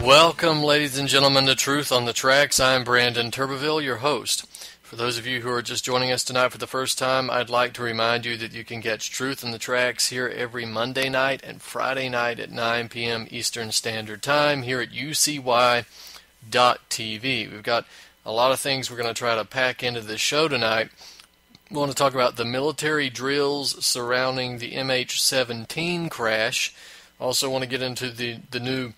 Welcome, ladies and gentlemen, to Truth on the Tracks. I'm Brandon Turbeville, your host. For those of you who are just joining us tonight for the first time, I'd like to remind you that you can catch Truth on the Tracks here every Monday night and Friday night at 9 p.m. Eastern Standard Time here at UCY.TV. We've got a lot of things we're going to try to pack into this show tonight. We want to talk about the military drills surrounding the MH17 crash. Also want to get into the new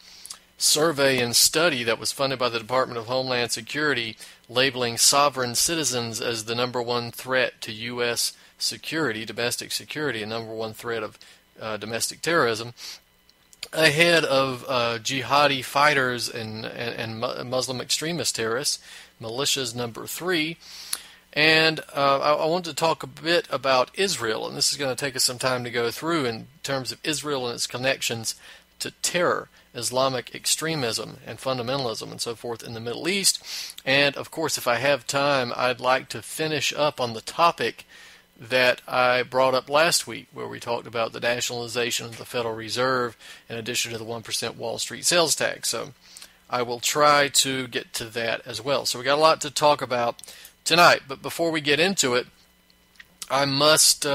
survey and study that was funded by the Department of Homeland Security, labeling sovereign citizens as the number one threat to U.S. security, domestic security, a number one threat of domestic terrorism, ahead of jihadi fighters and Muslim extremist terrorists, militias number 3. And I want to talk a bit about Israel, and this is going to take us some time to go through in terms of Israel and its connections to terror, Islamic extremism, and fundamentalism, and so forth in the Middle East. And, of course, if I have time, I'd like to finish up on the topic that I brought up last week, where we talked about the nationalization of the Federal Reserve in addition to the 1% Wall Street sales tax. So I will try to get to that as well. So we got a lot to talk about tonight. But before we get into it, I must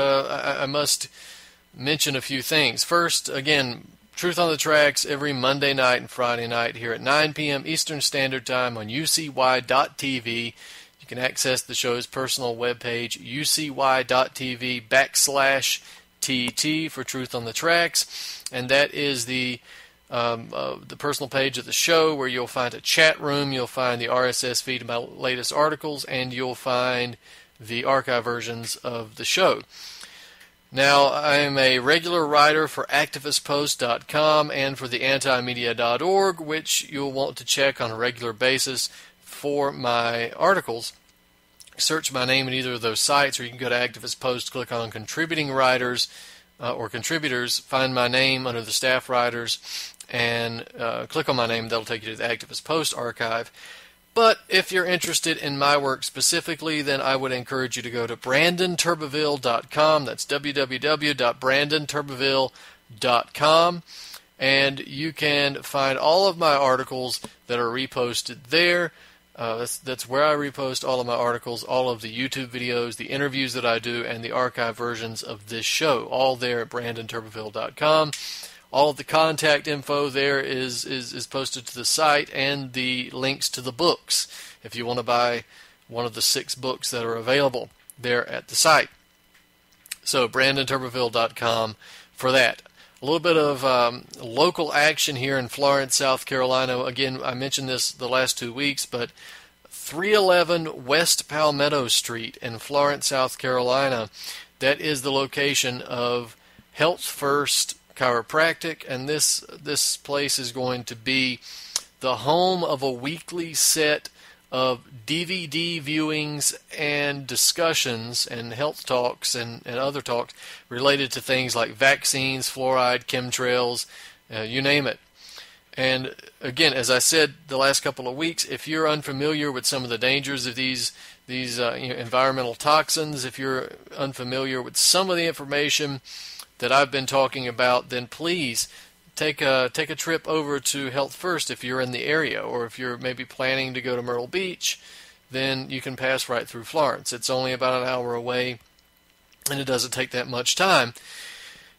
mention a few things. First, again, Truth on the Tracks every Monday night and Friday night here at 9 p.m. Eastern Standard Time on UCY.TV. You can access the show's personal webpage, UCY.TV/TT for Truth on the Tracks. And that is the personal page of the show, where you'll find a chat room, you'll find the RSS feed of my latest articles, and you'll find the archive versions of the show. Now, I'm a regular writer for activistpost.com and for the antimedia.org, which you'll want to check on a regular basis for my articles. Search my name in either of those sites, or you can go to Activist Post, click on Contributing Writers or Contributors, find my name under the staff writers, and click on my name. That'll take you to the Activist Post archive. But if you're interested in my work specifically, then I would encourage you to go to BrandonTurbeville.com. That's www.BrandonTurbeville.com. And you can find all of my articles that are reposted there. That's where I repost all of my articles, all of the YouTube videos, the interviews that I do, and the archive versions of this show, all there at BrandonTurbeville.com. All of the contact info there is posted to the site, and the links to the books if you want to buy one of the 6 books that are available there at the site. So BrandonTurbeville.com for that. A little bit of local action here in Florence, South Carolina. Again, I mentioned this the last 2 weeks, but 311 West Palmetto Street in Florence, South Carolina, that is the location of Health First Chiropractic, and this place is going to be the home of a weekly set of DVD viewings and discussions and health talks and other talks related to things like vaccines, fluoride, chemtrails, you name it. And again, as I said the last couple of weeks, if you're unfamiliar with some of the dangers of these environmental toxins, if you're unfamiliar with some of the information that I've been talking about, then please take a trip over to Health First if you're in the area, or if you're maybe planning to go to Myrtle Beach, then you can pass right through Florence. It's only about an hour away, and it doesn't take that much time.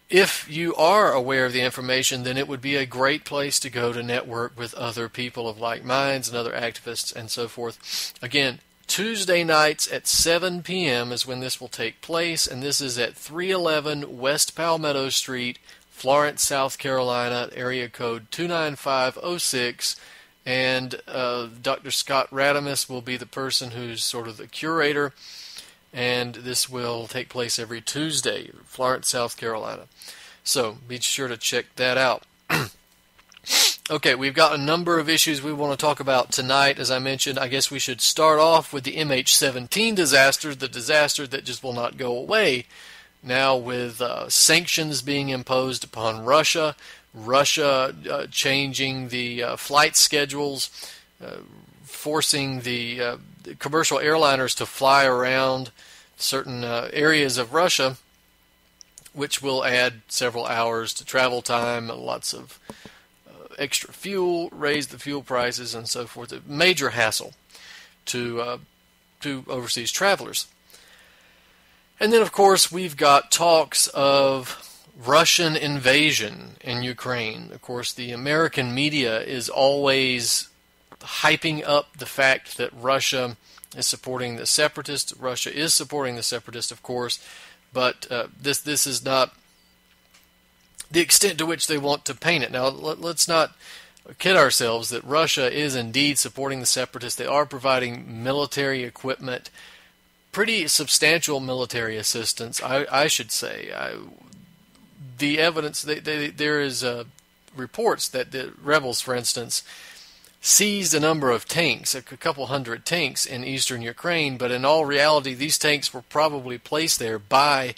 If you are aware of the information, then it would be a great place to go to network with other people of like minds and other activists and so forth. Again, Tuesday nights at 7 p.m. is when this will take place, and this is at 311 West Palmetto Street, Florence, South Carolina, area code 29506, and Dr. Scott Radamus will be the person who's sort of the curator, and this will take place every Tuesday, Florence, South Carolina. So be sure to check that out. Okay, we've got a number of issues we want to talk about tonight. As I mentioned, I guess we should start off with the MH17 disaster, the disaster that just will not go away. Now, with sanctions being imposed upon Russia, changing the flight schedules, forcing the commercial airliners to fly around certain areas of Russia, which will add several hours to travel time, lots of extra fuel, raise the fuel prices, and so forth. A major hassle to overseas travelers. And then, of course, we've got talks of Russian invasion in Ukraine. Of course, the American media is always hyping up the fact that Russia is supporting the separatists. Russia is supporting the separatists, of course, but this is not the extent to which they want to paint it. Now, let's not kid ourselves that Russia is indeed supporting the separatists. They are providing military equipment, pretty substantial military assistance, I should say. The evidence, there is reports that the rebels, for instance, seized a number of tanks, a couple hundred tanks in eastern Ukraine, but in all reality, these tanks were probably placed there by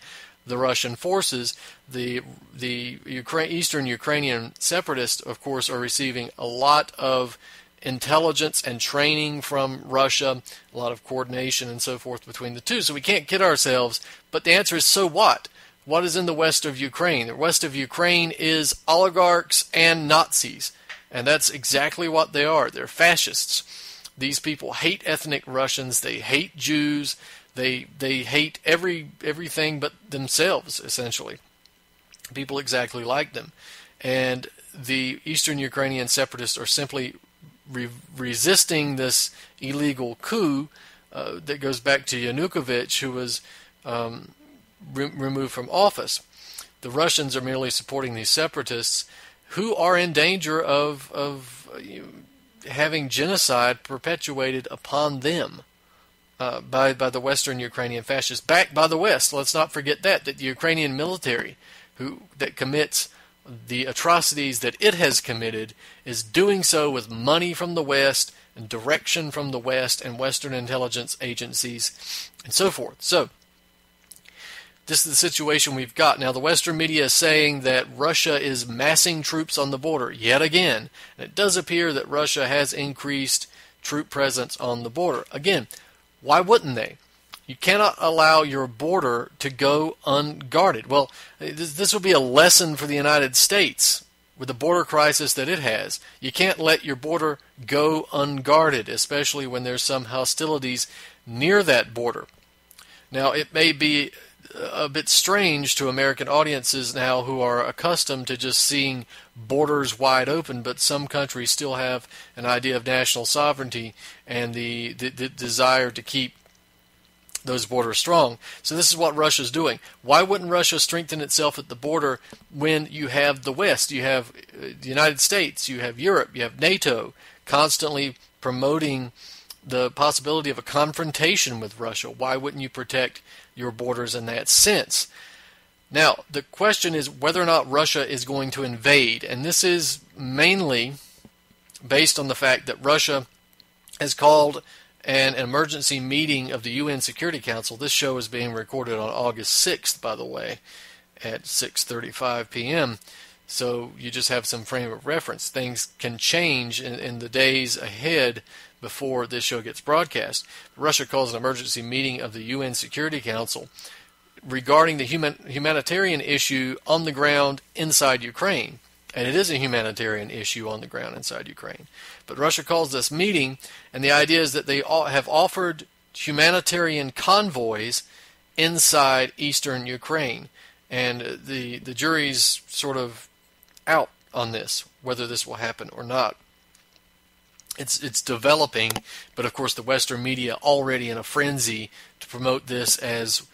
the Russian forces. The eastern Ukrainian separatists, of course, are receiving a lot of intelligence and training from Russia, a lot of coordination and so forth between the two. So we can't kid ourselves, but the answer is, so what? What is in the west of Ukraine? The west of Ukraine is oligarchs and Nazis, and that's exactly what they are. They're fascists. These people hate ethnic Russians. They hate Jews. They hate everything but themselves, essentially. People exactly like them. And the Eastern Ukrainian separatists are simply resisting this illegal coup that goes back to Yanukovych, who was removed from office. The Russians are merely supporting these separatists who are in danger of having genocide perpetuated upon them by the Western Ukrainian fascists, backed by the West. Let's not forget that the Ukrainian military that commits the atrocities that it has committed is doing so with money from the West and direction from the West and Western intelligence agencies and so forth. So this is the situation we've got. Now, the Western media is saying that Russia is massing troops on the border yet again. And it does appear that Russia has increased troop presence on the border. Again, why wouldn't they? You cannot allow your border to go unguarded. Well, this will be a lesson for the United States with the border crisis that it has. You can't let your border go unguarded, especially when there's some hostilities near that border. Now, it may be a bit strange to American audiences now who are accustomed to just seeing borders wide open, but some countries still have an idea of national sovereignty and the desire to keep those borders strong. So this is what Russia's doing. Why wouldn't Russia strengthen itself at the border when you have the West, you have the United States, you have Europe, you have NATO constantly promoting the possibility of a confrontation with Russia? Why wouldn't you protect your borders in that sense? Now, the question is whether or not Russia is going to invade, and this is mainly based on the fact that Russia has called an emergency meeting of the UN Security Council. This show is being recorded on August 6th, by the way, at 6:35 p.m., so you just have some frame of reference. Things can change in the days ahead before this show gets broadcast. Russia calls an emergency meeting of the UN Security Council regarding the humanitarian issue on the ground inside Ukraine. And it is a humanitarian issue on the ground inside Ukraine. But Russia calls this meeting, and the idea is that they have offered humanitarian convoys inside eastern Ukraine. And the jury's sort of out on this, whether this will happen or not. It's developing, but of course the Western media already in a frenzy to promote this as,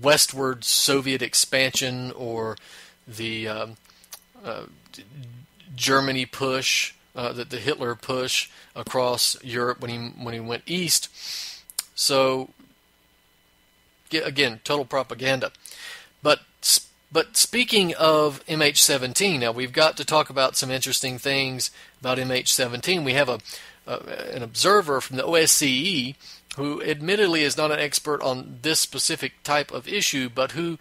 westward Soviet expansion or the Germany push, the Hitler push across Europe when he went east. So again, total propaganda. But speaking of MH17, now we've got to talk about some interesting things about MH17. We have an observer from the OSCE who admittedly is not an expert on this specific type of issue, but who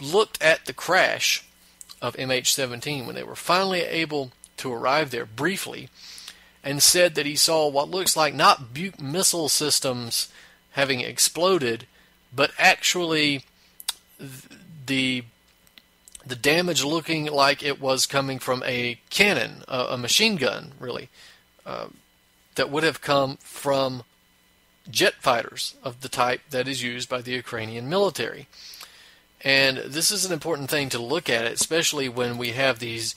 looked at the crash of MH17 when they were finally able to arrive there briefly, and said that he saw what looks like not Buk missile systems having exploded, but actually the the damage looking like it was coming from a cannon, a machine gun, really, that would have come from jet fighters of the type that is used by the Ukrainian military. And this is an important thing to look at, especially when we have these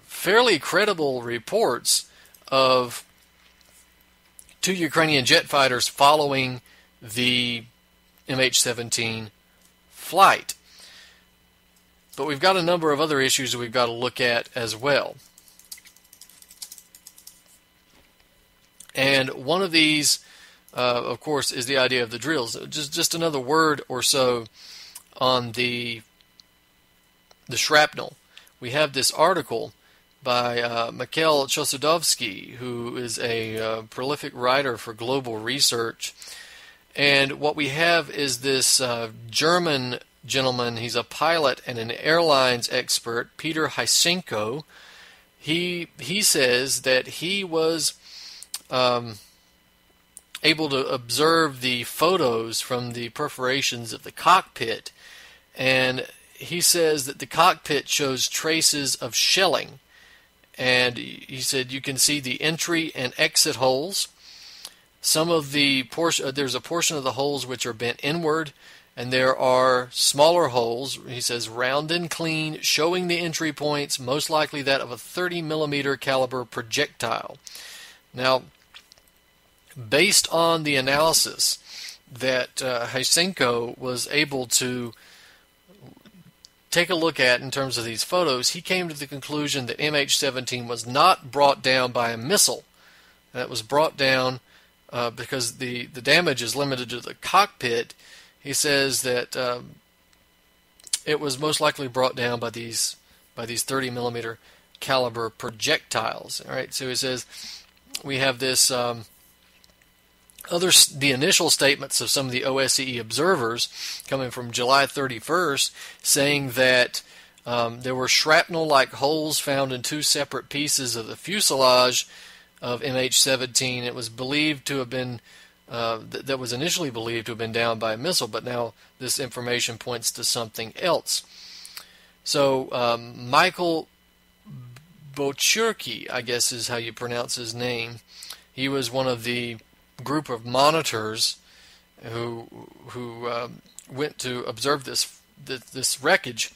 fairly credible reports of 2 Ukrainian jet fighters following the MH17 flight. But we've got a number of other issues that we've got to look at as well. And one of these, of course, is the idea of the drills. Just another word or so on the shrapnel. We have this article by Mikhail Chosudovsky, who is a prolific writer for global research. And what we have is this German gentleman. He's a pilot and an airlines expert, Peter Hysenko. He says that he was able to observe the photos from the perforations of the cockpit, and he says that the cockpit shows traces of shelling. And he said you can see the entry and exit holes. Some of the portion, there's a portion of the holes which are bent inward, and there are smaller holes, he says, round and clean, showing the entry points, most likely that of a 30 millimeter caliber projectile. Now, based on the analysis that Hysenko was able to take a look at in terms of these photos, he came to the conclusion that MH17 was not brought down by a missile. And it was brought down because the damage is limited to the cockpit. He says that it was most likely brought down by these 30 millimeter caliber projectiles. All right, so he says we have this the initial statements of some of the OSCE observers coming from July 31st saying that there were shrapnel-like holes found in 2 separate pieces of the fuselage of MH17. It was believed to have been that was initially believed to have been down by a missile, but now this information points to something else. So Michael Bochurki, I guess is how you pronounce his name, he was one of the group of monitors who went to observe this wreckage,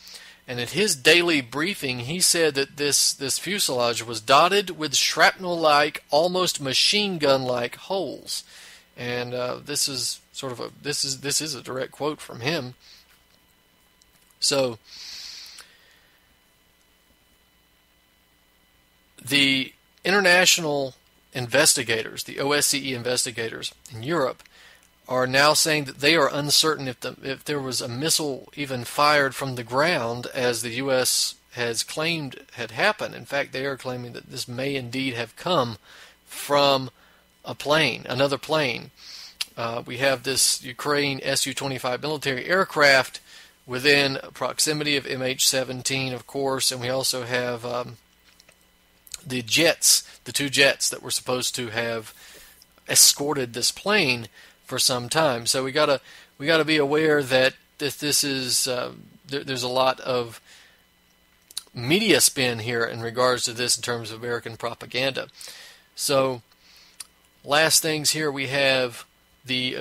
and at his daily briefing he said that this fuselage was dotted with shrapnel-like, almost machine gun-like holes. And this is a direct quote from him. So the international investigators, the OSCE investigators in Europe, are now saying that they are uncertain if there was a missile even fired from the ground, as the U.S. has claimed had happened. In fact, they are claiming that this may indeed have come from a plane, another plane. We have this Ukraine Su-25 military aircraft within proximity of MH17, of course, and we also have the 2 jets that were supposed to have escorted this plane for some time. So we gotta be aware that this is there's a lot of media spin here in regards to this in terms of American propaganda. So last things here, we have the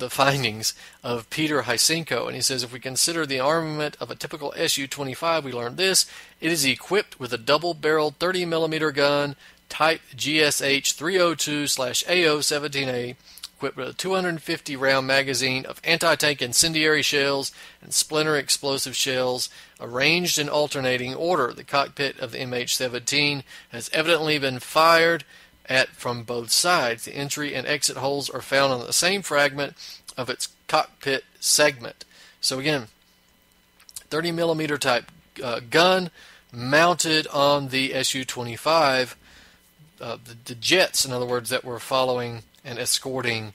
findings of Peter Hysenko, and he says if we consider the armament of a typical Su-25, we learned this: it is equipped with a double-barreled 30 millimeter gun, type GSH 302/AO-17A, equipped with a 250 round magazine of anti-tank incendiary shells and splinter explosive shells, arranged in alternating order. The cockpit of the MH17 has evidently been fired at from both sides. The entry and exit holes are found on the same fragment of its cockpit segment. So again, 30 millimeter type gun mounted on the Su-25, the jets, in other words, that were following and escorting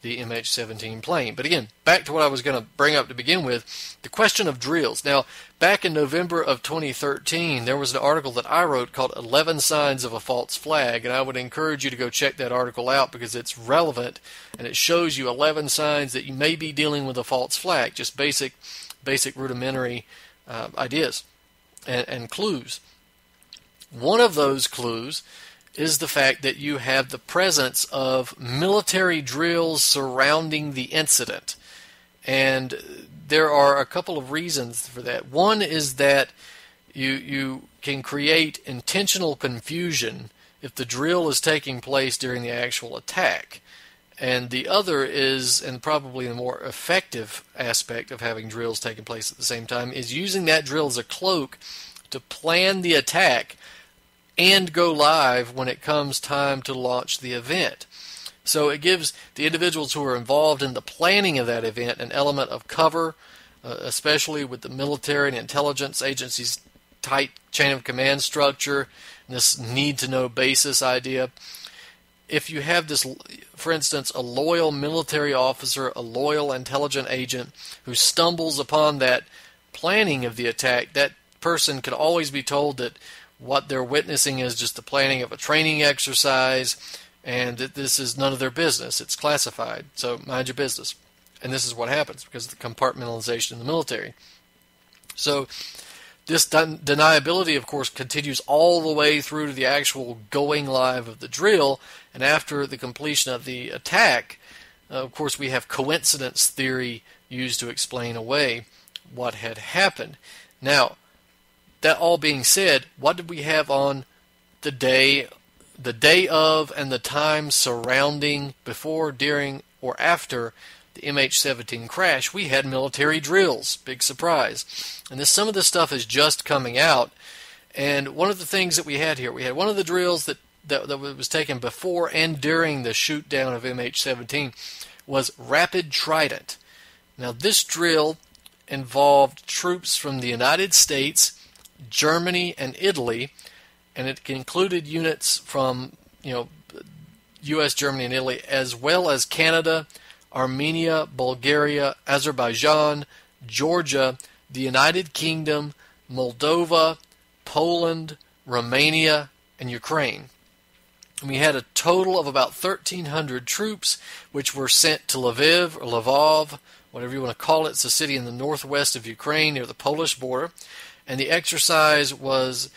the MH17 plane. But again, back to what I was going to bring up to begin with, the question of drills. Now, back in November of 2013, there was an article that I wrote called 11 Signs of a False Flag, and I would encourage you to go check that article out because it's relevant, and it shows you 11 signs that you may be dealing with a false flag, just basic rudimentary ideas and clues. One of those clues is the fact that you have the presence of military drills surrounding the incident. And there are a couple of reasons for that. One is that you can create intentional confusion if the drill is taking place during the actual attack. And the other is, and probably the more effective aspect of having drills taking place at the same time, is using that drill as a cloak to plan the attack and go live when it comes time to launch the event. So it gives the individuals who are involved in the planning of that event an element of cover, especially with the military and intelligence agencies' tight chain of command structure, and this need-to-know basis idea. If you have this, for instance, a loyal military officer, a loyal intelligence agent who stumbles upon that planning of the attack, that person can always be told that what they're witnessing is just the planning of a training exercise, and that this is none of their business. It's classified, so mind your business. And this is what happens because of the compartmentalization in the military. So this deniability, of course, continues all the way through to the actual going live of the drill, and after the completion of the attack, of course, we have coincidence theory used to explain away what had happened. Now, that all being said, what did we have on the day of and the time surrounding, before, during, or after the MH17 crash? We had military drills. Big surprise. And some of this stuff is just coming out. And one of the things that we had here, we had one of the drills that was taken before and during the shoot down of MH17 was Rapid Trident. Now this drill involved troops from the United States, Germany, and Italy, and it included units from U.S., Germany, and Italy, as well as Canada, Armenia, Bulgaria, Azerbaijan, Georgia, the United Kingdom, Moldova, Poland, Romania, and Ukraine. And we had a total of about 1,300 troops, which were sent to Lviv, or Lvov, whatever you want to call it. It's a city in the northwest of Ukraine near the Polish border. And the exercise was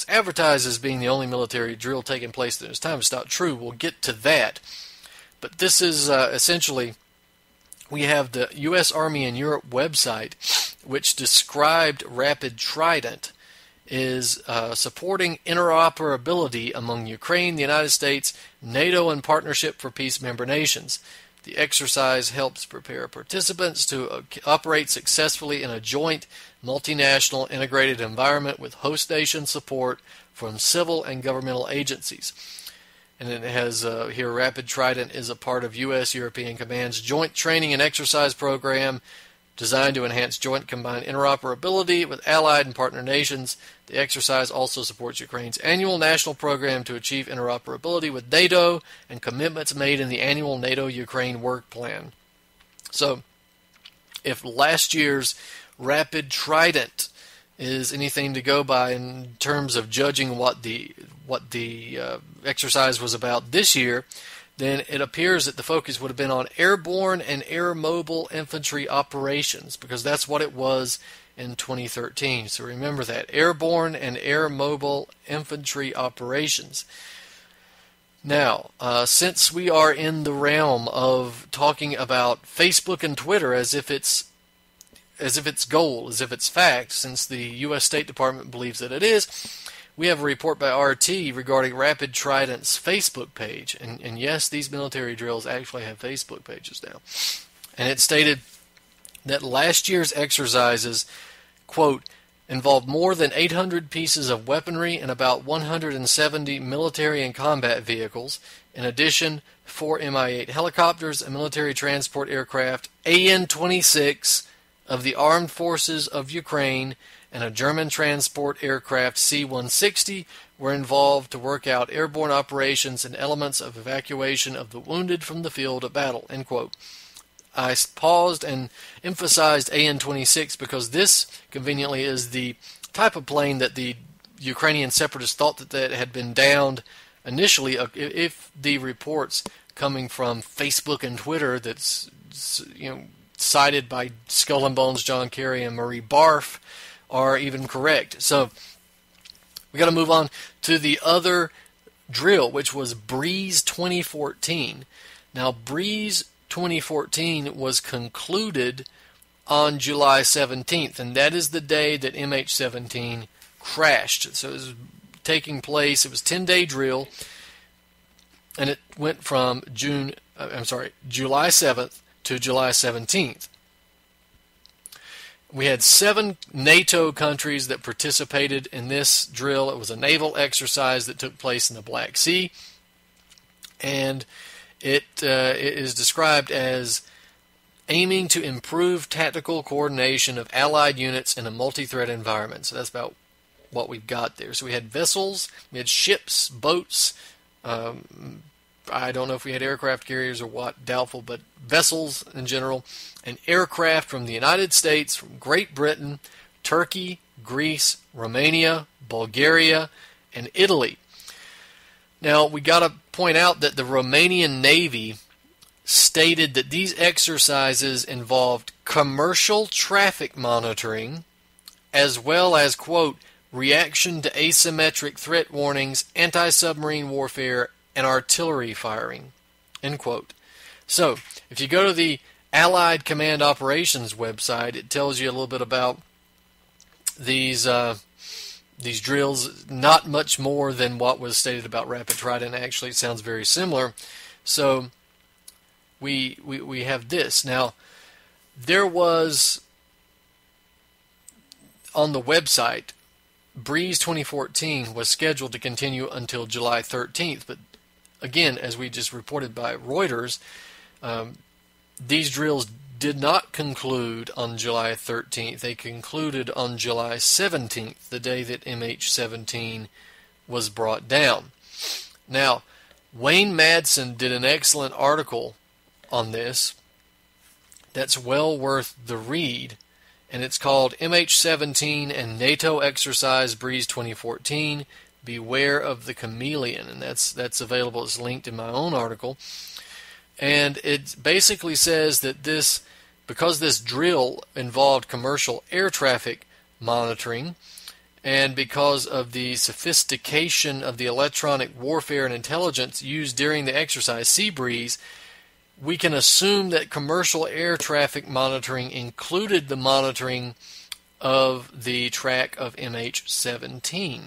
advertised as being the only military drill taking place at this time. It's not true. We'll get to that. But this is essentially, we have the U.S. Army in Europe website, which described Rapid Trident is supporting interoperability among Ukraine, the United States, NATO, and Partnership for Peace member nations. The exercise helps prepare participants to operate successfully in a joint, multinational, integrated environment with host nation support from civil and governmental agencies. And it has here, Rapid Trident is a part of U.S. European Command's Joint Training and Exercise Program designed to enhance joint combined interoperability with allied and partner nations. The exercise also supports Ukraine's annual national program to achieve interoperability with NATO and commitments made in the annual NATO-Ukraine work plan. So, if last year's Rapid Trident is anything to go by in terms of judging what the exercise was about this year, then it appears that the focus would have been on airborne and air mobile infantry operations, because that's what it was in 2013. So remember that, airborne and air mobile infantry operations. Now, since we are in the realm of talking about Facebook and Twitter as if it's gold, as if it's fact, since the U.S. State Department believes that it is, we have a report by RT regarding Rapid Trident's Facebook page. And yes, these military drills actually have Facebook pages now. And it stated that last year's exercises, quote, involved more than 800 pieces of weaponry and about 170 military and combat vehicles. In addition, 4 Mi-8 helicopters, a military transport aircraft, AN-26 of the Armed Forces of Ukraine, and a German transport aircraft C-160 were involved to work out airborne operations and elements of evacuation of the wounded from the field of battle, end quote. I paused and emphasized AN-26 because this, conveniently, is the type of plane that the Ukrainian separatists thought that had been downed initially, if the reports coming from Facebook and Twitter that's cited by Skull and Bones, John Kerry, and Marie Barf are even correct. So we got to move on to the other drill, which was Breeze 2014. Now, Breeze 2014 was concluded on July 17th, and that is the day that MH17 crashed. So it was taking place, it was a 10-day drill, and it went from July 7th to July 17th. We had 7 NATO countries that participated in this drill. It was a naval exercise that took place in the Black Sea, and it is described as aiming to improve tactical coordination of Allied units in a multi-threat environment. So that's about what we've got there. So we had vessels, we had ships, boats. I don't know if we had aircraft carriers or what, doubtful, but vessels in general, and aircraft from the United States, from Great Britain, Turkey, Greece, Romania, Bulgaria, and Italy. Now, we got to point out that the Romanian Navy stated that these exercises involved commercial traffic monitoring as well as, quote, reaction to asymmetric threat warnings, anti-submarine warfare, and artillery firing, end quote. So, if you go to the Allied Command Operations website, it tells you a little bit about these drills. Not much more than what was stated about Rapid Trident. Actually, it sounds very similar. So, we have this. Now, there was, on the website, Breeze 2014 was scheduled to continue until July 13th, but again, as we just reported by Reuters, these drills did not conclude on July 13th. They concluded on July 17th, the day that MH17 was brought down. Now, Wayne Madsen did an excellent article on this that's well worth the read, and it's called MH17 and NATO Exercise Breeze 2014, Beware of the Chameleon, and that's available. It's linked in my own article. And it basically says that because this drill involved commercial air traffic monitoring, and because of the sophistication of the electronic warfare and intelligence used during the exercise, Sea Breeze, we can assume that commercial air traffic monitoring included the monitoring of the track of MH17.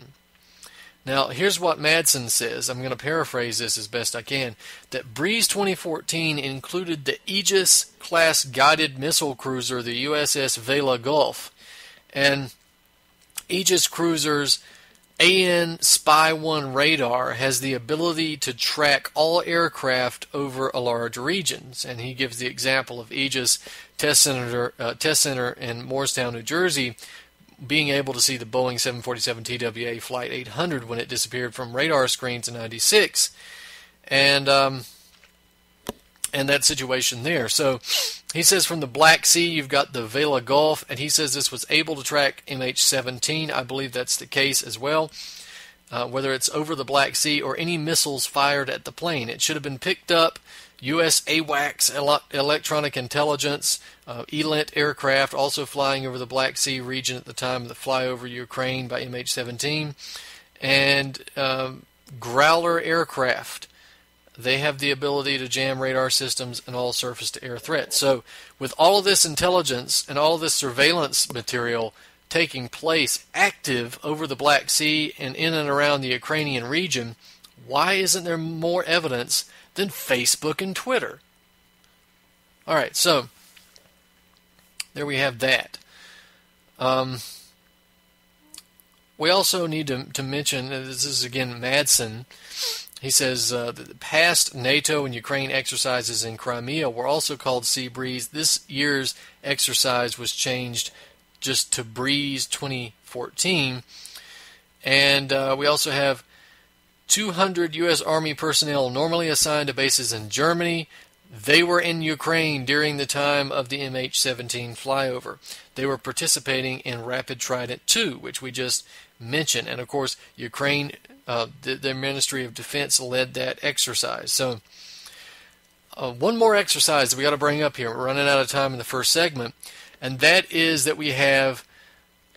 Now, here's what Madsen says. I'm going to paraphrase this as best I can. That Breeze 2014 included the Aegis-class guided missile cruiser, the USS Vela Gulf. And Aegis cruiser's AN Spy-1 radar has the ability to track all aircraft over a large region. And he gives the example of Aegis Test Center in Morristown, New Jersey, being able to see the Boeing 747 TWA Flight 800 when it disappeared from radar screens in '96, and that situation there. So he says from the Black Sea you've got the Vela Gulf, and he says this was able to track MH17. I believe that's the case as well. Whether it's over the Black Sea or any missiles fired at the plane, it should have been picked up. U.S. AWACS electronic intelligence, ELINT aircraft also flying over the Black Sea region at the time of the flyover Ukraine by MH17, and Growler aircraft. They have the ability to jam radar systems and all surface-to-air threats. So with all of this intelligence and all of this surveillance material taking place active over the Black Sea and in and around the Ukrainian region, why isn't there more evidence than Facebook and Twitter? All right, so there we have that. We also need to mention, this is again Madsen, he says that the past NATO and Ukraine exercises in Crimea were also called Sea Breeze. This year's exercise was changed just to Breeze 2014. And we also have 200 U.S. Army personnel normally assigned to bases in Germany. They were in Ukraine during the time of the MH17 flyover. They were participating in Rapid Trident 2, which we just mentioned. And of course, Ukraine, the Ministry of Defense led that exercise. So one more exercise that we got to bring up here. We're running out of time in the first segment, and that is that we have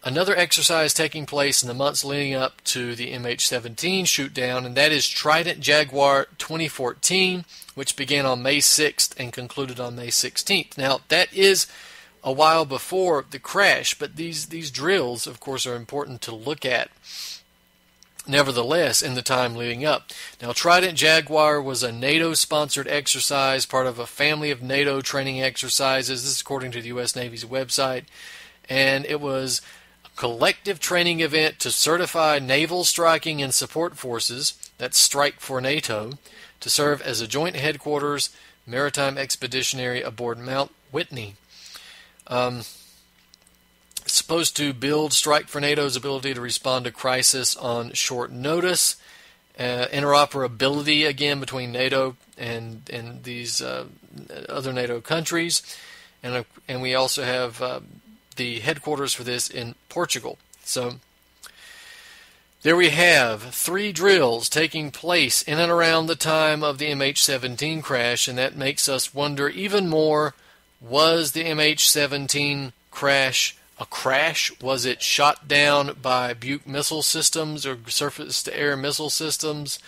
another exercise taking place in the months leading up to the MH17 shoot down, and that is Trident Jaguar 2014, which began on May 6th and concluded on May 16th. Now, that is a while before the crash, but these drills, of course, are important to look at nevertheless in the time leading up. Now, Trident Jaguar was a NATO-sponsored exercise, part of a family of NATO training exercises. This is according to the U.S. Navy's website, and it was collective training event to certify naval striking and support forces, that's Strike for NATO, to serve as a joint headquarters maritime expeditionary aboard Mount Whitney. It's supposed to build Strike for NATO's ability to respond to crisis on short notice, interoperability again between NATO and these other NATO countries, and we also have the headquarters for this in Portugal. So there we have 3 drills taking place in and around the time of the MH17 crash, and that makes us wonder even more, was the MH17 crash a crash? Was it shot down by Buke missile systems or surface-to-air missile systems,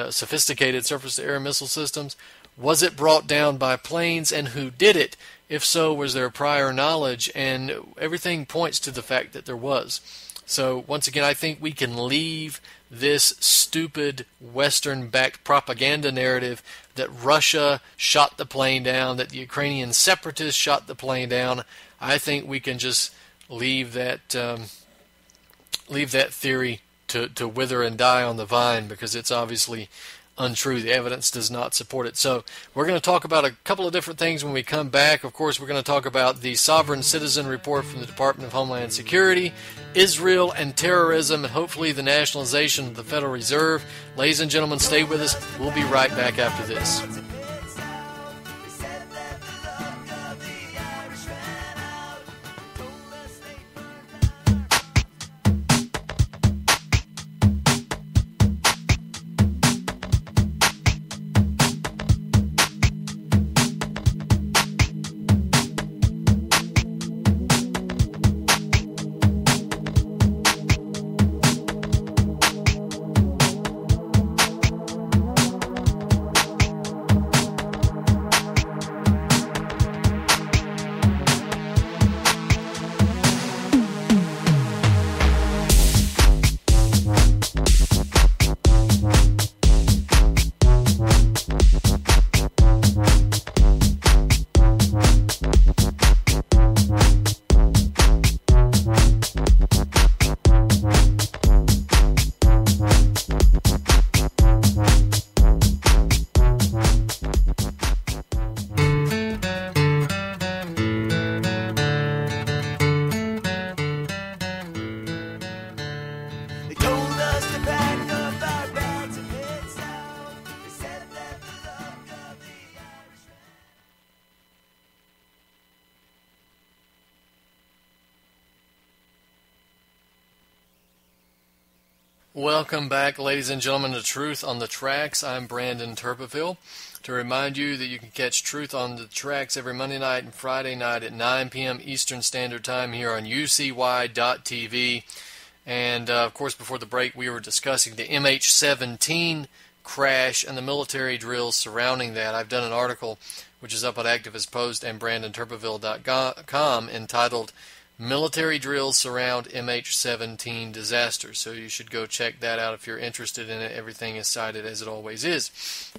sophisticated surface-to-air missile systems? Was it brought down by planes, and who did it? If so, was there prior knowledge? And everything points to the fact that there was. So, once again, I think we can leave this stupid Western-backed propaganda narrative that Russia shot the plane down, that the Ukrainian separatists shot the plane down. I think we can just leave that theory to wither and die on the vine, because it's obviously untrue. The evidence does not support it. So we're going to talk about a couple of different things when we come back. Of course, we're going to talk about the Sovereign Citizen Report from the Department of Homeland Security, Israel and terrorism, and hopefully the nationalization of the Federal Reserve. Ladies and gentlemen, stay with us. We'll be right back after this. Welcome back, ladies and gentlemen, to Truth on the Tracks. I'm Brandon Turbeville. To remind you that you can catch Truth on the Tracks every Monday night and Friday night at 9 p.m. Eastern Standard Time here on UCY.tv. And, of course, before the break, we were discussing the MH17 crash and the military drills surrounding that. I've done an article which is up at Activist Post and BrandonTurbeville.com entitled Military Drills Surround MH17 Disaster. So you should go check that out if you're interested in it. Everything is cited as it always is.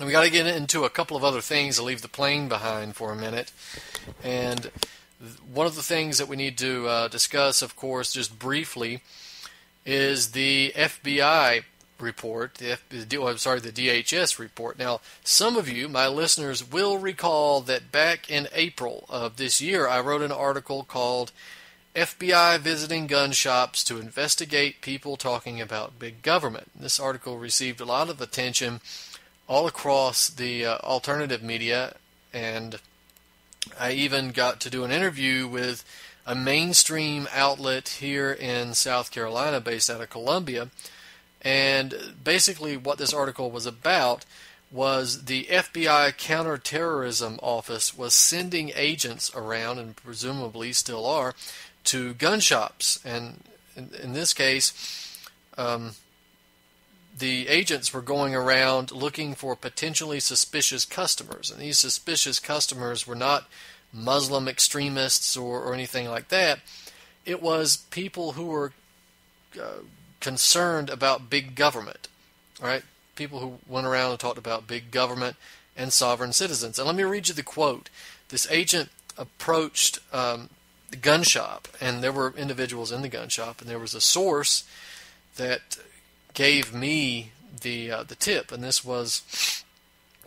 And we got to get into a couple of other things to leave the plane behind for a minute. And one of the things that we need to discuss, of course, just briefly, is the FBI report, the DHS report. Now, some of you, my listeners, will recall that back in April of this year, I wrote an article called FBI Visiting Gun Shops to Investigate People Talking About Big Government. This article received a lot of attention all across the alternative media, and I even got to do an interview with a mainstream outlet here in South Carolina based out of Columbia. And basically what this article was about was the FBI Counterterrorism Office was sending agents around, and presumably still are, to gun shops. And in this case, the agents were going around looking for potentially suspicious customers. And these suspicious customers were not Muslim extremists or anything like that. It was people who were concerned about big government, right? People who went around and talked about big government and sovereign citizens. And let me read you the quote. This agent approached the gun shop, and there were individuals in the gun shop, and there was a source that gave me the tip, and this was,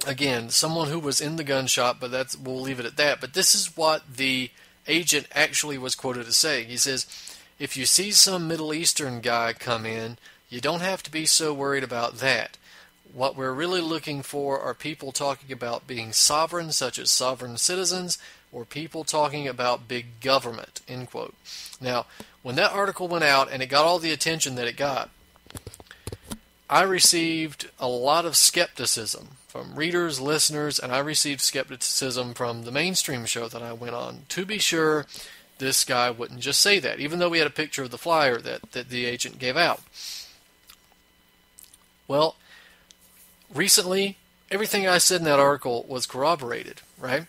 again, someone who was in the gun shop, but we'll leave it at that. But this is what the agent actually was quoted as saying. He says, "If you see some Middle Eastern guy come in, you don't have to be so worried about that. What we're really looking for are people talking about being sovereign, such as sovereign citizens, or people talking about big government," end quote. Now, when that article went out and it got all the attention that it got, I received a lot of skepticism from readers, listeners, and I received skepticism from the mainstream show that I went on. To be sure, this guy wouldn't just say that, even though we had a picture of the flyer that the agent gave out. Well, recently, everything I said in that article was corroborated, right?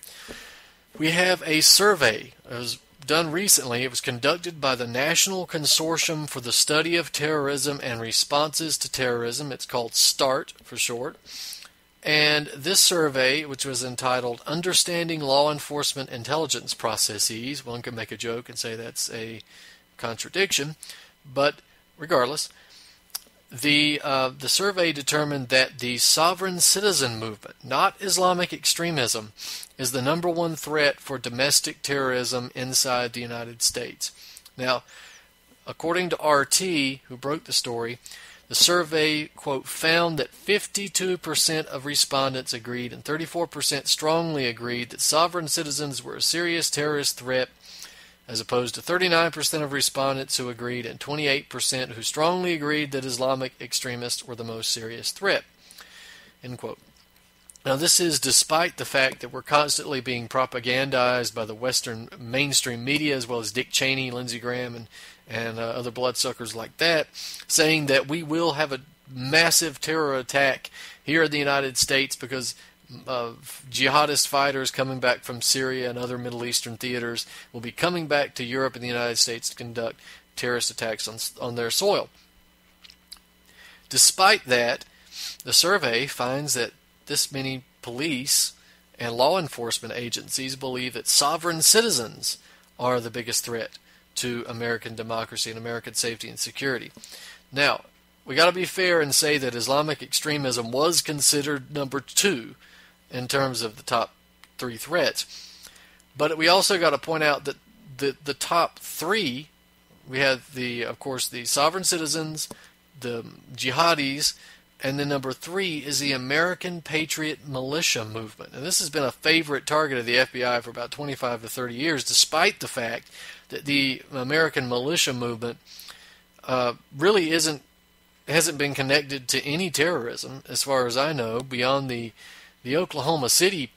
We have a survey. It was done recently. It was conducted by the National Consortium for the Study of Terrorism and Responses to Terrorism. It's called START for short. And this survey, which was entitled Understanding Law Enforcement Intelligence Processes, one could make a joke and say that's a contradiction, but regardless, the survey determined that the sovereign citizen movement, not Islamic extremism, is the number one threat for domestic terrorism inside the United States. Now, according to RT, who broke the story, the survey, quote, found that 52% of respondents agreed and 34% strongly agreed that sovereign citizens were a serious terrorist threat, as opposed to 39% of respondents who agreed and 28% who strongly agreed that Islamic extremists were the most serious threat, end quote. Now, this is despite the fact that we're constantly being propagandized by the Western mainstream media, as well as Dick Cheney, Lindsey Graham, and other bloodsuckers like that, saying that we will have a massive terror attack here in the United States because jihadist fighters coming back from Syria and other Middle Eastern theaters will be coming back to Europe and the United States to conduct terrorist attacks on their soil. Despite that, the survey finds that this many police and law enforcement agencies believe that sovereign citizens are the biggest threat to American democracy and American safety and security. Now, we got to be fair and say that Islamic extremism was considered number 2 in terms of the top 3 threats. But we also got to point out that the top 3, we have of course the sovereign citizens, the jihadis, and then number 3 is the American Patriot Militia movement. And this has been a favorite target of the FBI for about 25 to 30 years, despite the fact that the American militia movement really hasn't been connected to any terrorism, as far as I know, beyond the Oklahoma City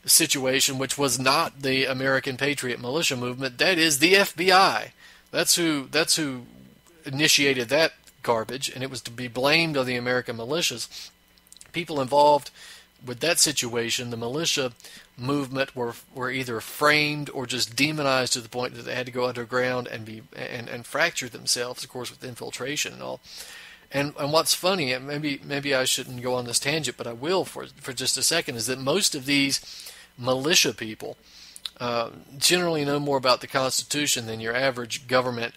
situation, which was not the American Patriot Militia movement. That is the FBI. That's who initiated that garbage, and it was to be blamed on the American militias. People involved with that situation, the militia movement, were either framed or just demonized to the point that they had to go underground and fracture themselves, of course, with infiltration and all. And what's funny, and maybe I shouldn't go on this tangent, but I will for just a second, is that most of these militia people generally know more about the Constitution than your average government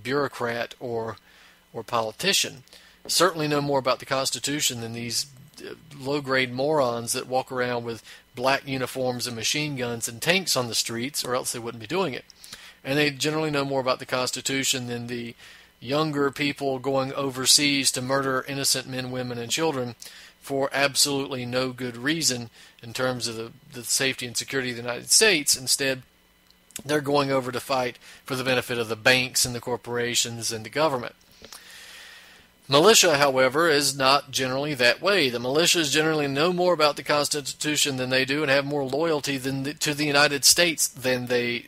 bureaucrat or politician. Certainly know more about the Constitution than these low-grade morons that walk around with black uniforms and machine guns and tanks on the streets, or else they wouldn't be doing it. And they generally know more about the Constitution than the younger people going overseas to murder innocent men, women, and children for absolutely no good reason in terms of the safety and security of the United States. Instead, they're going over to fight for the benefit of the banks and the corporations and the government. Militia, however, is not generally that way. The militias generally know more about the Constitution than they do, and have more loyalty to the United States than the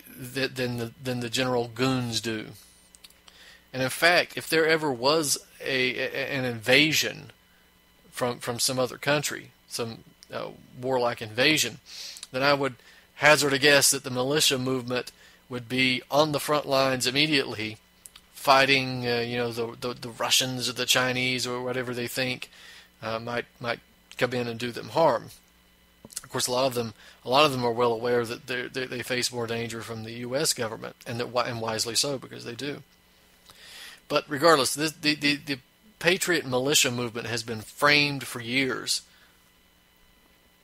general goons do. And in fact, if there ever was an invasion from some other country, some warlike invasion, then I would hazard a guess that the militia movement would be on the front lines immediately, fighting, the Russians or the Chinese or whatever they think might come in and do them harm. Of course, a lot of them are well aware that they face more danger from the U.S. government, and wisely so, because they do. But regardless, the Patriot militia movement has been framed for years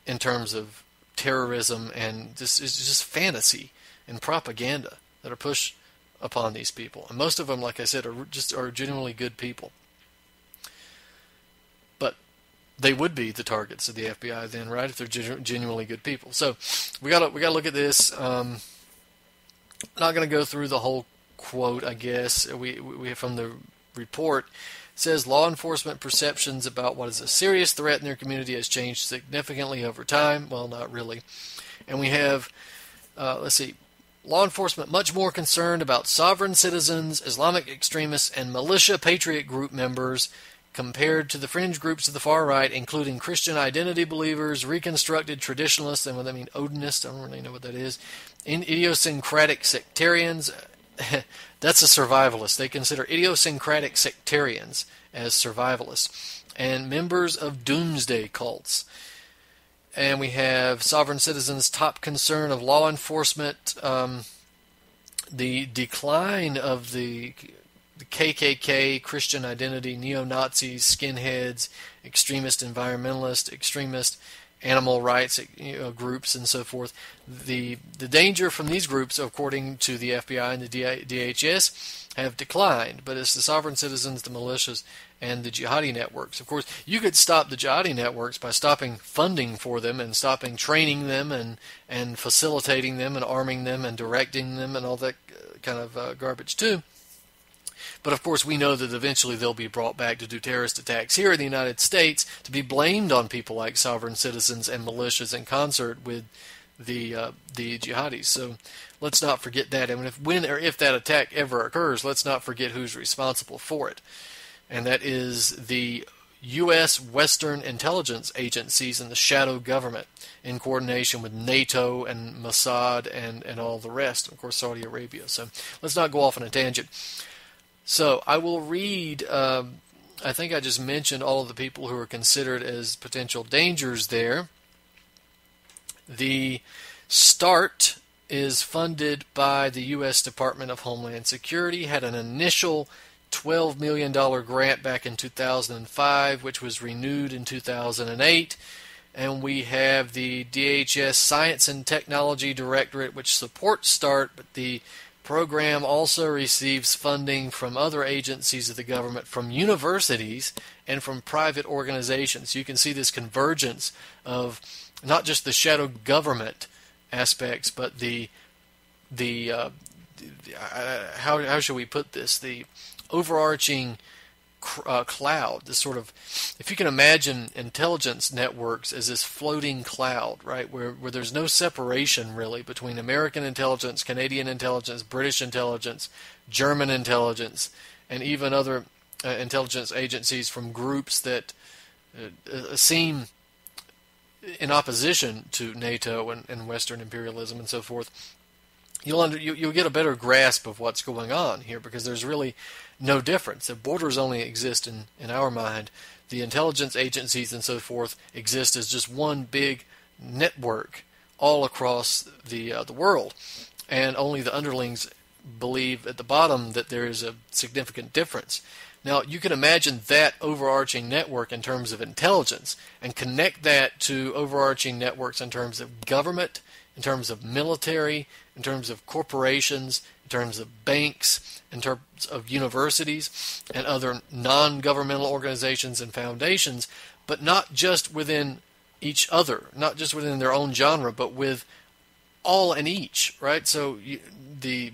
in terms of terrorism, and this is just fantasy and propaganda that are pushed upon these people. And most of them, like I said, are genuinely good people. But they would be the targets of the FBI then, right? If they're genuinely good people. So we got to look at this. Not going to go through the whole quote, I guess. We from the report. It says law enforcement perceptions about what is a serious threat in their community has changed significantly over time. Well, not really. And we have, law enforcement much more concerned about sovereign citizens, Islamic extremists, and militia patriot group members compared to the fringe groups of the far right, including Christian identity believers, reconstructed traditionalists, and what I mean, Odinists, I don't really know what that is, idiosyncratic sectarians. That's a survivalist. They consider idiosyncratic sectarians as survivalists, and members of doomsday cults. And we have sovereign citizens' top concern of law enforcement, the decline of the KKK, Christian identity, neo-Nazis, skinheads, extremist environmentalists, extremist animal rights groups, and so forth. The danger from these groups, according to the FBI and the DHS, have declined, but it's the sovereign citizens, the militias, and the jihadi networks. Of course, you could stop the jihadi networks by stopping funding for them and stopping training them and facilitating them and arming them and directing them and all that kind of garbage too. But of course, we know that eventually they'll be brought back to do terrorist attacks here in the United States, to be blamed on people like sovereign citizens and militias in concert with the jihadis. So let's not forget that. I mean, if that attack ever occurs, let's not forget who's responsible for it. And that is the U.S. Western intelligence agencies and the shadow government, in coordination with NATO and Mossad and all the rest, of course, Saudi Arabia. So let's not go off on a tangent. So I will read, I think I just mentioned all of the people who are considered as potential dangers there. The START is funded by the U.S. Department of Homeland Security, had an initial $12 million grant back in 2005, which was renewed in 2008. And we have the DHS Science and Technology Directorate, which supports START, but the program also receives funding from other agencies of the government, from universities, and from private organizations. You can see this convergence of not just the shadow government aspects, but how should we put this? The overarching cloud, this sort of, if you can imagine intelligence networks as this floating cloud, right, where there's no separation really between American intelligence, Canadian intelligence, British intelligence, German intelligence, and even other intelligence agencies from groups that seem in opposition to NATO and Western imperialism and so forth. You'll get a better grasp of what's going on here, because there's really no difference. The borders only exist in our mind. The intelligence agencies and so forth exist as just one big network all across the world, and only the underlings believe at the bottom that there is a significant difference. Now, you can imagine that overarching network in terms of intelligence, and connect that to overarching networks in terms of government, in terms of military, in terms of corporations, in terms of banks, in terms of universities and other non-governmental organizations and foundations, but not just within each other, not just within their own genre, but with all and each, right? So the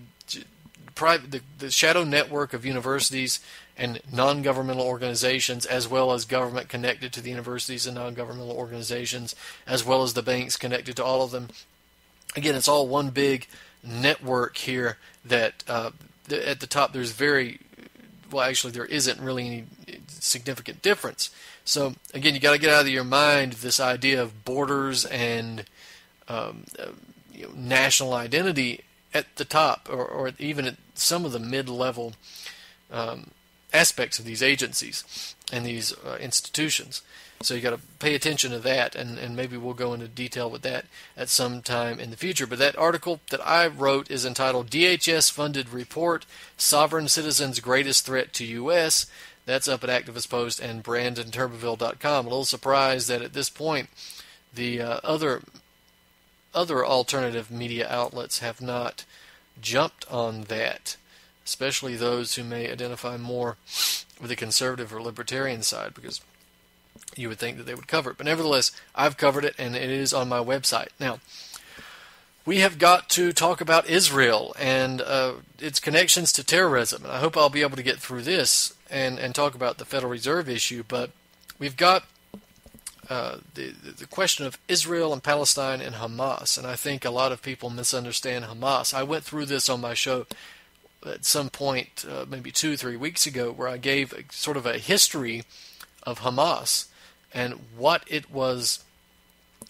shadow network of universities and non-governmental organizations, as well as government connected to the universities and non-governmental organizations, as well as the banks connected to all of them. Again, it's all one big network here that at the top there's actually there isn't really any significant difference. So again, you got to get out of your mind this idea of borders and national identity at the top, or even at some of the mid-level aspects of these agencies and these institutions. So you got to pay attention to that, and maybe we'll go into detail with that at some time in the future. But that article that I wrote is entitled DHS-Funded Report, Sovereign Citizens' Greatest Threat to U.S. That's up at Activist Post and BrandonTurbeville.com. A little surprised that at this point the other alternative media outlets have not jumped on that, especially those who may identify more with the conservative or libertarian side, because you would think that they would cover it. But nevertheless, I've covered it, and it is on my website. Now, we have got to talk about Israel and its connections to terrorism. And I hope I'll be able to get through this and talk about the Federal Reserve issue. But we've got the question of Israel and Palestine and Hamas. And I think a lot of people misunderstand Hamas. I went through this on my show at some point, maybe 2 or 3 weeks ago, where I gave sort of a history of Hamas and what it was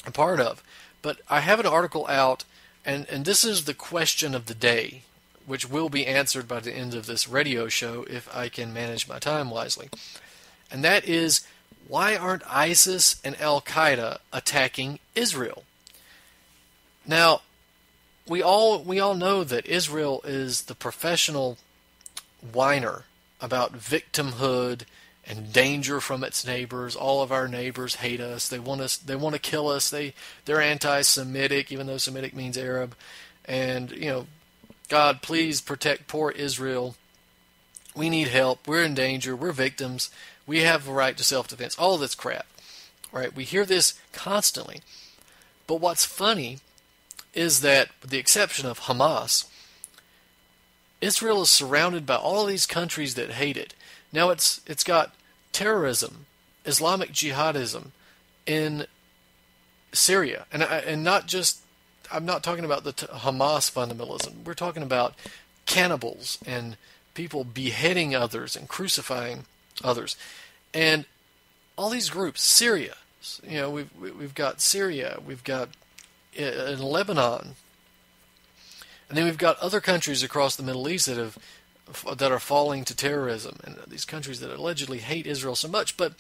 a part of. But I have an article out, and this is the question of the day, which will be answered by the end of this radio show if I can manage my time wisely. And that is, why aren't ISIS and Al-Qaeda attacking Israel? Now, we all know that Israel is the professional whiner about victimhood and danger from its neighbors. All of our neighbors hate us. They want to kill us. They're anti-Semitic, even though Semitic means Arab. And God, please protect poor Israel. We need help. We're in danger. We're victims. We have a right to self-defense. All of this crap, right? We hear this constantly. But what's funny is that, with the exception of Hamas, Israel is surrounded by all these countries that hate it. Now it's got terrorism, Islamic jihadism in Syria, and not just, I'm not talking about the Hamas fundamentalism. We're talking about cannibals and people beheading others and crucifying others, and all these groups. Syria, we've got Syria, we've got in Lebanon, and then we've got other countries across the Middle East that are falling to terrorism, and these countries that allegedly hate Israel so much. But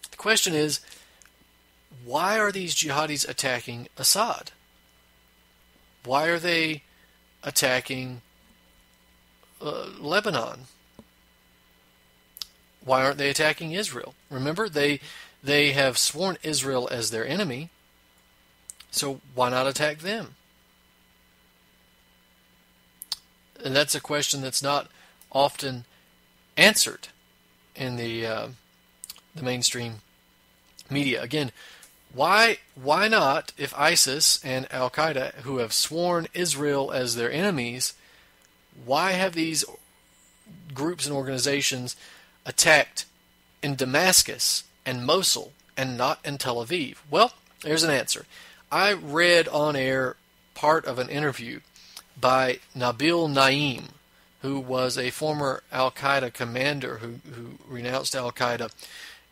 the question is, why are these jihadis attacking Assad? Why are they attacking Lebanon? Why aren't they attacking Israel? Remember, they have sworn Israel as their enemy, so why not attack them? And that's a question that's not often answered in the mainstream media. Again, why not, if ISIS and Al-Qaeda, who have sworn Israel as their enemies, why have these groups and organizations attacked in Damascus and Mosul and not in Tel Aviv? Well, there's an answer. I read on air part of an interview by Nabil Naim, who was a former Al-Qaeda commander who renounced Al-Qaeda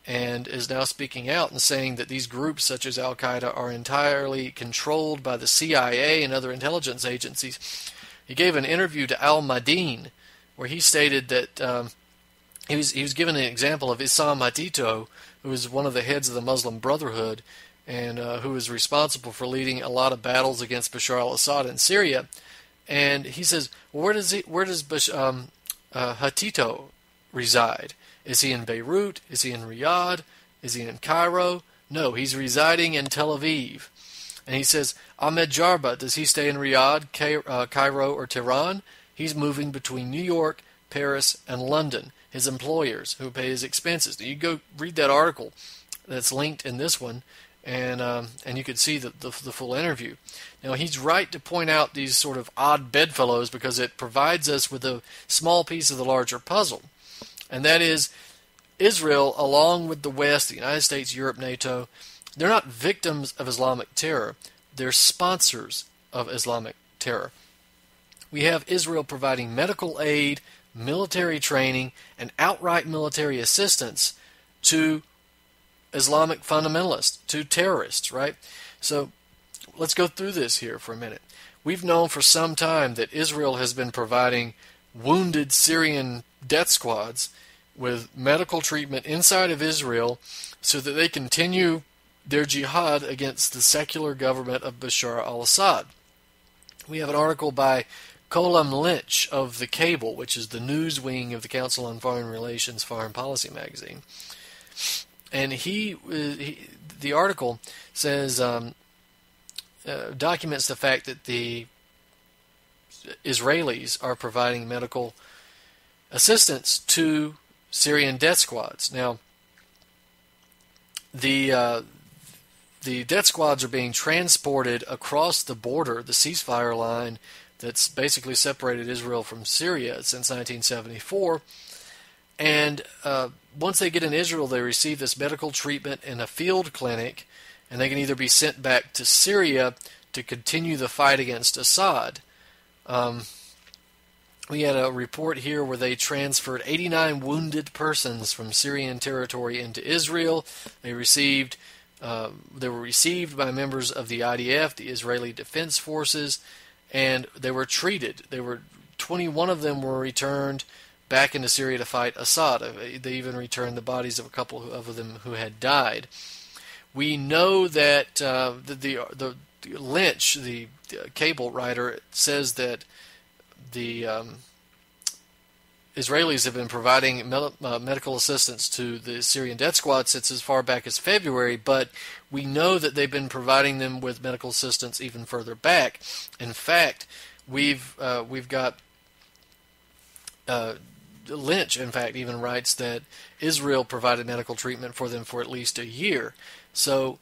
and is now speaking out and saying that these groups such as Al-Qaeda are entirely controlled by the CIA and other intelligence agencies. He gave an interview to Al-Madin where he stated that he was given an example of Issam Hatito, who was one of the heads of the Muslim Brotherhood and who was responsible for leading a lot of battles against Bashar al-Assad in Syria. And he says, well, where does Hatito reside? Is he in Beirut? Is he in Riyadh? Is he in Cairo? No, he's residing in Tel Aviv. And he says, Ahmed Jarba, does he stay in Riyadh, Cairo, or Tehran? He's moving between New York, Paris, and London. His employers who pay his expenses. Now, you go read that article that's linked in this one, and you could see the full interview. Now, he's right to point out these sort of odd bedfellows because it provides us with a small piece of the larger puzzle. and that is Israel, along with the West, the United States, Europe, NATO, they're not victims of Islamic terror. They're sponsors of Islamic terror. We have Israel providing medical aid, military training, and outright military assistance to Islamic fundamentalists, to terrorists, right? So let's go through this here for a minute. We've known for some time that Israel has been providing wounded Syrian death squads with medical treatment inside of Israel so that they continue their jihad against the secular government of Bashar al-Assad. We have an article by Colum Lynch of The Cable, which is the news wing of the Council on Foreign Relations Foreign Policy magazine. And the article says, documents the fact that the Israelis are providing medical assistance to Syrian death squads. Now, the death squads are being transported across the border, the ceasefire line that's basically separated Israel from Syria since 1974. And once they get in Israel, they receive this medical treatment in a field clinic, and they can either be sent back to Syria to continue the fight against Assad. We had a report here where they transferred 89 wounded persons from Syrian territory into Israel. They were received by members of the IDF, the Israeli Defense Forces, and they were treated. 21 of them were returned back into Syria to fight Assad. They even returned the bodies of a couple of them who had died. We know that the Lynch, the Cable writer, says that the Israelis have been providing medical assistance to the Syrian death squad since as far back as February, but we know that they've been providing them with medical assistance even further back. In fact, we've got Lynch, in fact, even writes that Israel provided medical treatment for them for at least a year. So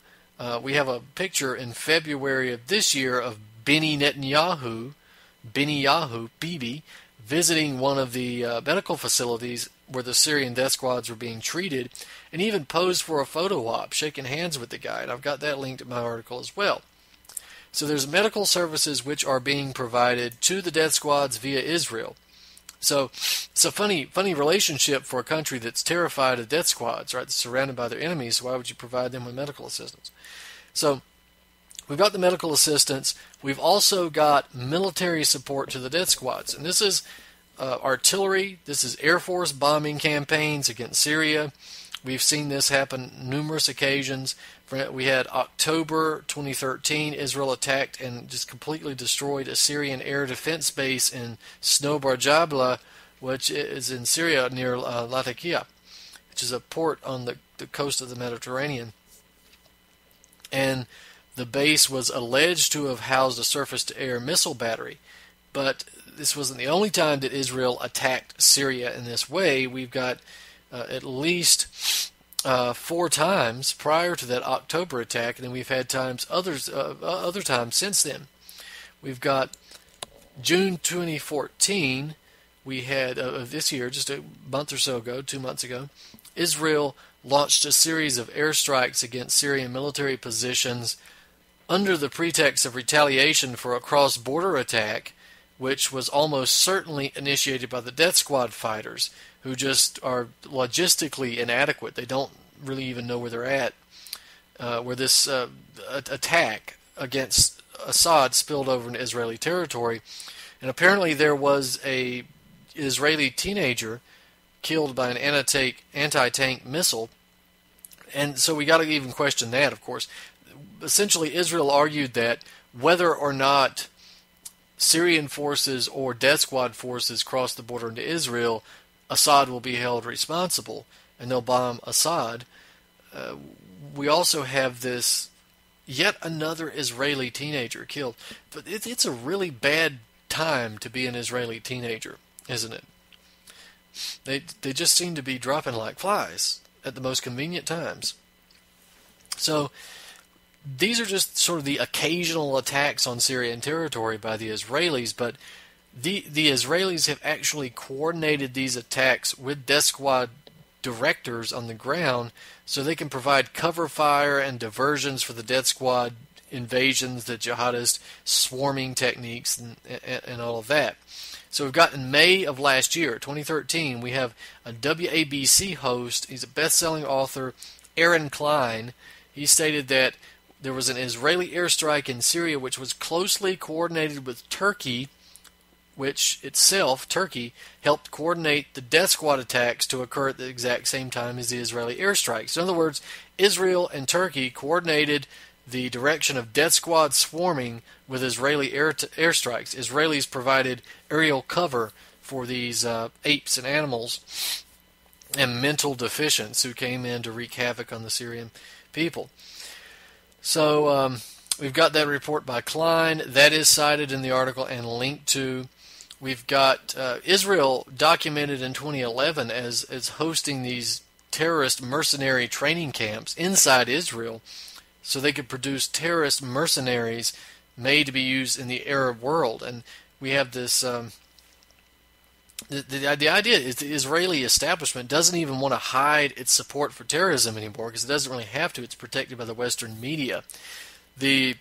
we have a picture in February of this year of Netanyahu, Bibi, visiting one of the medical facilities where the Syrian death squads were being treated, and even posed for a photo op, shaking hands with the guy. And I've got that linked in my article as well. So there's medical services which are being provided to the death squads via Israel. So it's a funny relationship for a country that's terrified of death squads, right? That's surrounded by their enemies. So why would you provide them with medical assistance? So we've got the medical assistance. We've also got military support to the death squads. And this is artillery. This is Air Force bombing campaigns against Syria. We've seen this happen numerous occasions. We had October 2013, Israel attacked and just completely destroyed a Syrian air defense base in Snobar Jabla, which is in Syria near Latakia, which is a port on the coast of the Mediterranean. And the base was alleged to have housed a surface-to-air missile battery. But this wasn't the only time that Israel attacked Syria in this way. We've got at least 4 times prior to that October attack, and then we've had other times since then. We've got June 2014. We had this year, just a month or so ago, 2 months ago, Israel launched a series of airstrikes against Syrian military positions under the pretext of retaliation for a cross-border attack, which was almost certainly initiated by the death squad fighters, who just are logistically inadequate. They don't really even know where they're at. Where this attack against Assad spilled over into Israeli territory, and apparently there was a Israeli teenager killed by an anti-tank missile, and so we got to even question that, of course. Essentially, Israel argued that whether or not Syrian forces or death squad forces cross the border into Israel, Assad will be held responsible, and they'll bomb Assad. We also have this yet another Israeli teenager killed. But it's a really bad time to be an Israeli teenager, isn't it? They just seem to be dropping like flies at the most convenient times. So these are just sort of the occasional attacks on Syrian territory by the Israelis, but The Israelis have actually coordinated these attacks with death squad directors on the ground so they can provide cover fire and diversions for the death squad invasions, the jihadist swarming techniques, and all of that. So we've got in May of last year, 2013, we have a WABC host. He's a best-selling author, Aaron Klein. He stated that there was an Israeli airstrike in Syria which was closely coordinated with Turkey, which itself, Turkey, helped coordinate the death squad attacks to occur at the exact same time as the Israeli airstrikes. So in other words, Israel and Turkey coordinated the direction of death squad swarming with Israeli airstrikes. Israelis provided aerial cover for these apes and animals and mental deficients who came in to wreak havoc on the Syrian people. So we've got that report by Klein. That is cited in the article and linked to. We've got Israel documented in 2011 as hosting these terrorist mercenary training camps inside Israel so they could produce terrorist mercenaries made to be used in the Arab world. And we have this, the idea is the Israeli establishment doesn't even want to hide its support for terrorism anymore because it doesn't really have to. It's protected by the Western media. They're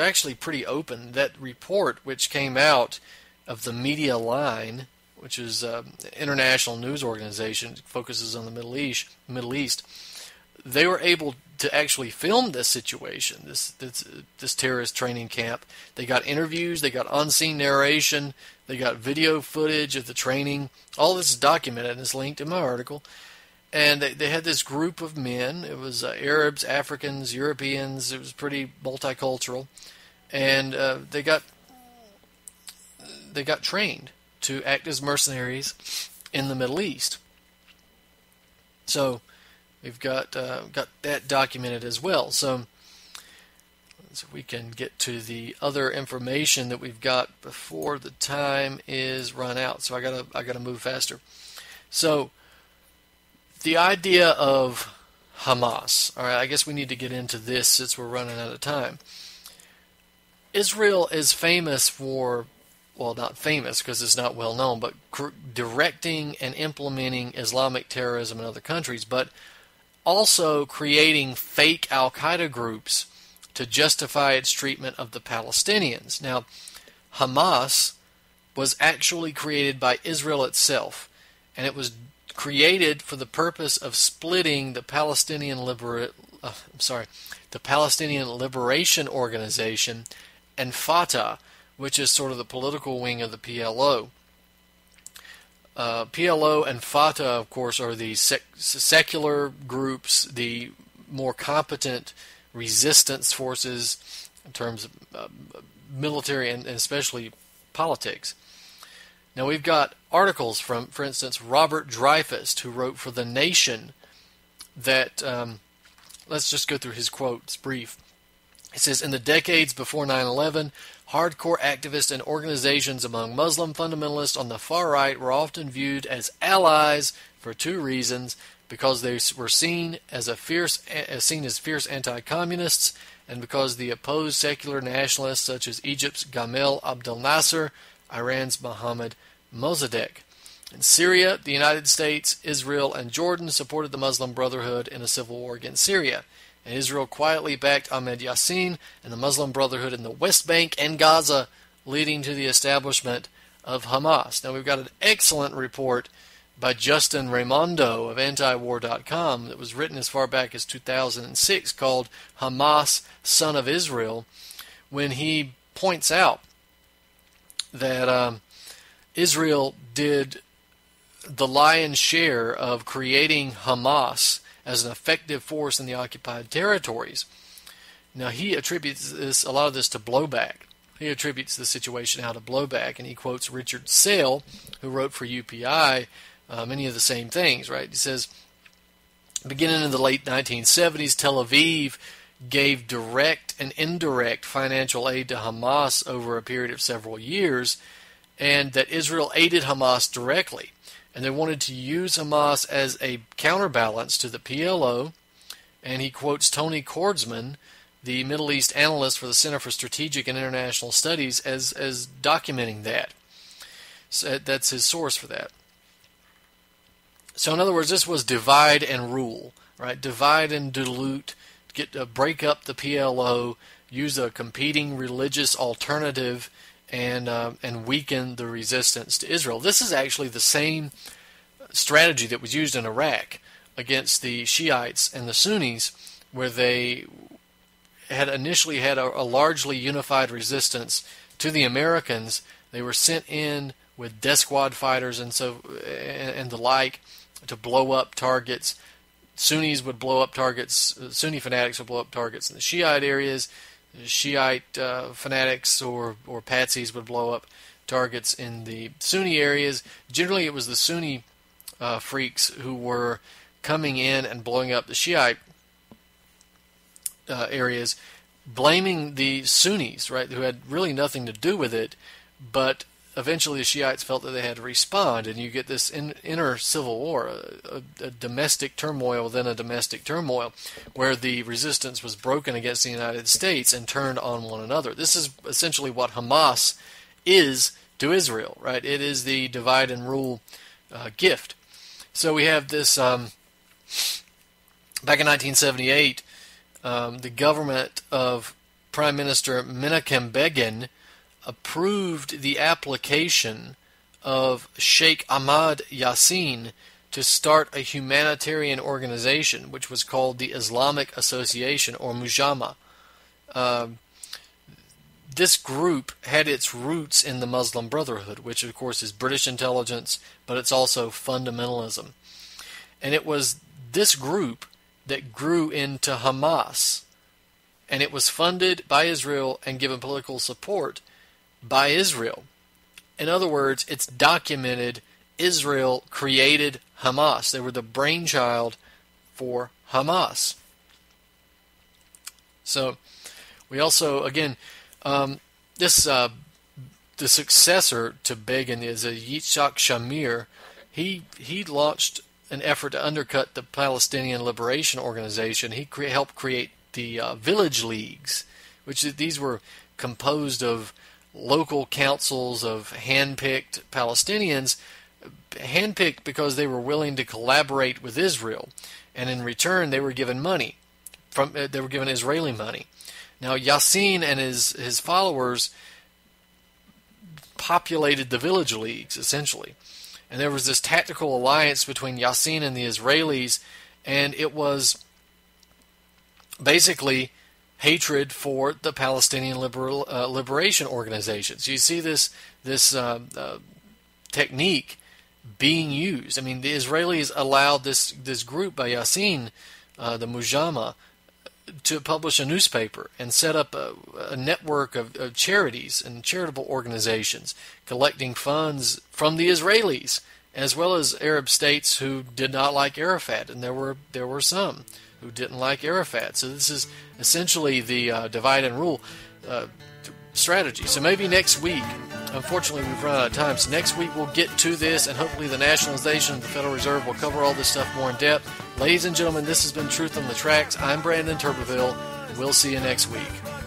actually pretty open. That report which came out of the Media Line, which is an international news organization, focuses on the Middle East, they were able to actually film this situation, this terrorist training camp. They got interviews, they got on-scene narration, they got video footage of the training. All this is documented and it's linked in my article. And they had this group of men. It was Arabs, Africans, Europeans. It was pretty multicultural. And they got trained to act as mercenaries in the Middle East. So we've got that documented as well. So we can get to the other information that we've got before the time is run out. So I gotta move faster. So the idea of Hamas. All right, I guess we need to get into this since we're running out of time. Israel is famous for, well, not famous because it's not well known, but directing and implementing Islamic terrorism in other countries, but also creating fake al-Qaeda groups to justify its treatment of the Palestinians. Now, Hamas was actually created by Israel itself, and it was created for the purpose of splitting the Palestinian Liberation Organization and Fatah, which is sort of the political wing of the PLO. PLO and Fatah, of course, are the secular groups, the more competent resistance forces in terms of military and especially politics. Now we've got articles from, for instance, Robert Dreyfuss, who wrote for The Nation, that, let's just go through his quote, it's brief. It says, in the decades before 9/11, hardcore activists and organizations among Muslim fundamentalists on the far right were often viewed as allies for two reasons: because they were seen as fierce anti-communists, and because they opposed secular nationalists such as Egypt's Gamal Abdel Nasser, Iran's Mohammad Mossadegh. In Syria, the United States, Israel, and Jordan supported the Muslim Brotherhood in a civil war against Syria. And Israel quietly backed Ahmed Yassin and the Muslim Brotherhood in the West Bank and Gaza, leading to the establishment of Hamas. Now, we've got an excellent report by Justin Raimondo of antiwar.com that was written as far back as 2006 called Hamas, Son of Israel, when he points out that Israel did the lion's share of creating Hamas as an effective force in the occupied territories. Now, he attributes a lot of this to blowback. He attributes the situation out of blowback, and he quotes Richard Sale, who wrote for UPI, many of the same things, right? He says, beginning in the late 1970s, Tel Aviv gave direct and indirect financial aid to Hamas over a period of several years, and that Israel aided Hamas directly. And they wanted to use Hamas as a counterbalance to the PLO. And he quotes Tony Kordsman, the Middle East analyst for the Center for Strategic and International Studies as documenting that. So that's his source for that. So in other words, this was divide and rule, right? Divide and dilute, break up the PLO, use a competing religious alternative, and weaken the resistance to Israel. This is actually the same strategy that was used in Iraq against the Shiites and the Sunnis, where they had initially had a largely unified resistance to the Americans. They were sent in with death squad fighters and the like to blow up targets. Sunnis would blow up targets. Sunni fanatics would blow up targets in the Shiite areas. Shiite fanatics or patsies would blow up targets in the Sunni areas. Generally, it was the Sunni freaks who were coming in and blowing up the Shiite areas, blaming the Sunnis, right, who had really nothing to do with it, but eventually the Shiites felt that they had to respond, and you get this inner civil war, a domestic turmoil within a domestic turmoil, where the resistance was broken against the United States and turned on one another. This is essentially what Hamas is to Israel, right? It is the divide and rule gift. So we have this, back in 1978, the government of Prime Minister Menachem Begin approved the application of Sheikh Ahmad Yassin to start a humanitarian organization, which was called the Islamic Association, or Mujama. This group had its roots in the Muslim Brotherhood, which of course is British intelligence, but it's also fundamentalism. And it was this group that grew into Hamas, and it was funded by Israel and given political support by Israel. In other words, it's documented Israel created Hamas. They were the brainchild for Hamas. So we also, again, the successor to Begin is Yitzhak Shamir. He launched an effort to undercut the Palestinian Liberation Organization. He helped create the village leagues, which these were composed of local councils of hand-picked Palestinians, hand-picked because they were willing to collaborate with Israel, and in return they were given money. They were given Israeli money. Now Yassin and his followers populated the village leagues, essentially. And there was this tactical alliance between Yassin and the Israelis, and it was basically hatred for the Palestinian Liberation Organization. So you see this technique being used. I mean, the Israelis allowed this group by Yassin, the Mujama, to publish a newspaper and set up a network of charities and charitable organizations collecting funds from the Israelis as well as Arab states who did not like Arafat, and there were some who didn't like Arafat. So this is essentially the divide and rule strategy. So maybe next week, unfortunately we've run out of time, so next week we'll get to this, and hopefully the nationalization of the Federal Reserve will cover all this stuff more in depth. Ladies and gentlemen, this has been Truth on the Tracks. I'm Brandon Turbeville, and we'll see you next week.